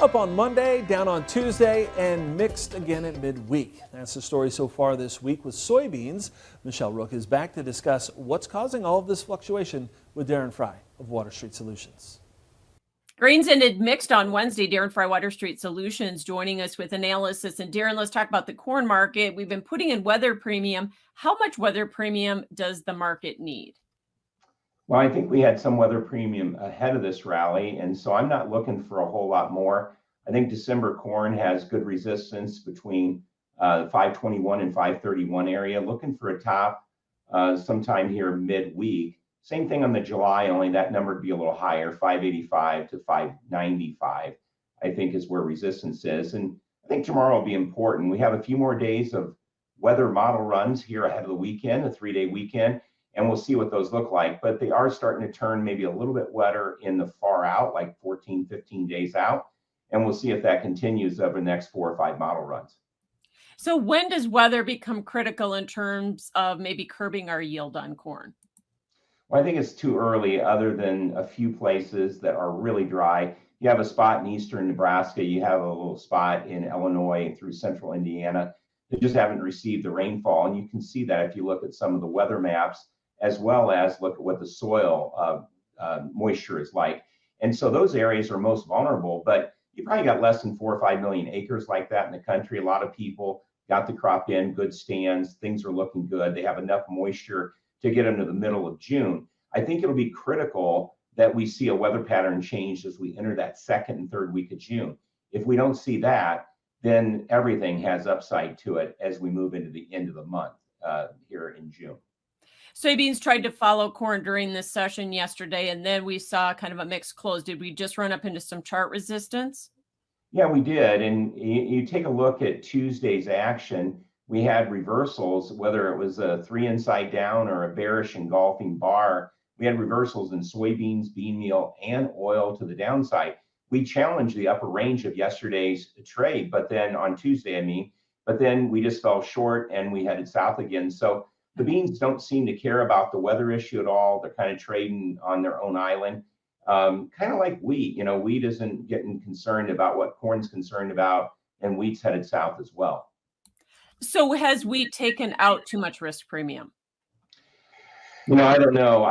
Up on Monday, down on Tuesday, and mixed again at midweek. That's the story so far this week with soybeans. Michelle Rook is back to discuss what's causing all of this fluctuation with Darren Frye of Water Street Solutions. Grains ended mixed on Wednesday. Darren Frye, Water Street Solutions, joining us with analysis. And Darren, let's talk about the corn market. We've been putting in weather premium. How much weather premium does the market need? Well, I think we had some weather premium ahead of this rally, and so I'm not looking for a whole lot more. I think December corn has good resistance between 521 and 531 area. Looking for a top sometime here midweek. Same thing on the July, only that number would be a little higher, 585 to 595, I think is where resistance is. And I think tomorrow will be important. We have a few more days of weather model runs here ahead of the weekend, a 3-day weekend. And we'll see what those look like, but they are starting to turn maybe a little bit wetter in the far out, like 14, 15 days out. And we'll see if that continues over the next 4 or 5 model runs. So when does weather become critical in terms of maybe curbing our yield on corn? Well, I think it's too early, other than a few places that are really dry. You have a spot in eastern Nebraska, you have a little spot in Illinois through central Indiana that just haven't received the rainfall. And you can see that if you look at some of the weather maps, as well as look at what the soil moisture is like. And so those areas are most vulnerable, but you probably got less than 4 or 5 million acres like that in the country. A lot of people got the crop in, good stands, things are looking good. They have enough moisture to get into the middle of June. I think it'll be critical that we see a weather pattern change as we enter that second and third week of June. If we don't see that, then everything has upside to it as we move into the end of the month here in June. Soybeans tried to follow corn during this session yesterday, and then we saw kind of a mixed close. Did we just run up into some chart resistance? Yeah, we did. And you take a look at Tuesday's action, we had reversals, whether it was a 3 inside down or a bearish engulfing bar. We had reversals in soybeans, bean meal, and oil to the downside. We challenged the upper range of yesterday's trade, but then on Tuesday, but then we just fell short and we headed south again. So the beans don't seem to care about the weather issue at all. They're kind of trading on their own island, kind of like wheat. You know, wheat isn't getting concerned about what corn's concerned about, and wheat's headed south as well. So has wheat taken out too much risk premium? You know, I don't know.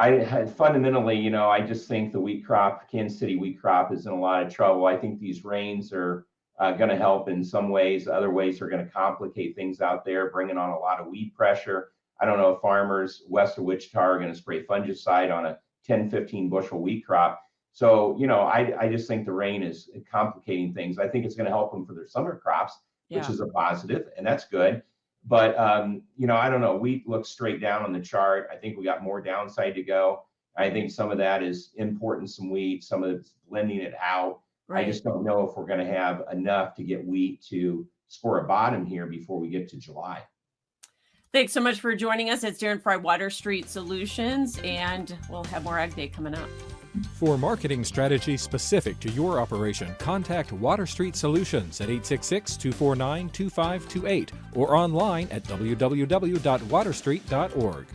Fundamentally, I just think the wheat crop, Kansas City wheat crop, is in a lot of trouble. I think these rains are going to help in some ways. Other ways are going to complicate things out there, bringing on a lot of weed pressure. I don't know if farmers west of Wichita are going to spray fungicide on a 10, 15 bushel wheat crop. So, I just think the rain is complicating things. I think it's going to help them for their summer crops, which is a positive, and that's good. But, I don't know. Wheat looks straight down on the chart. I think we got more downside to go. I think some of that is importing some wheat, some of it's blending it out. Right. I just don't know if we're going to have enough to get wheat to score a bottom here before we get to July. Thanks so much for joining us. It's Darren Frye, Water Street Solutions, and we'll have more Ag Day coming up. For marketing strategy specific to your operation, contact Water Street Solutions at 866-249-2528 or online at www.waterstreet.org.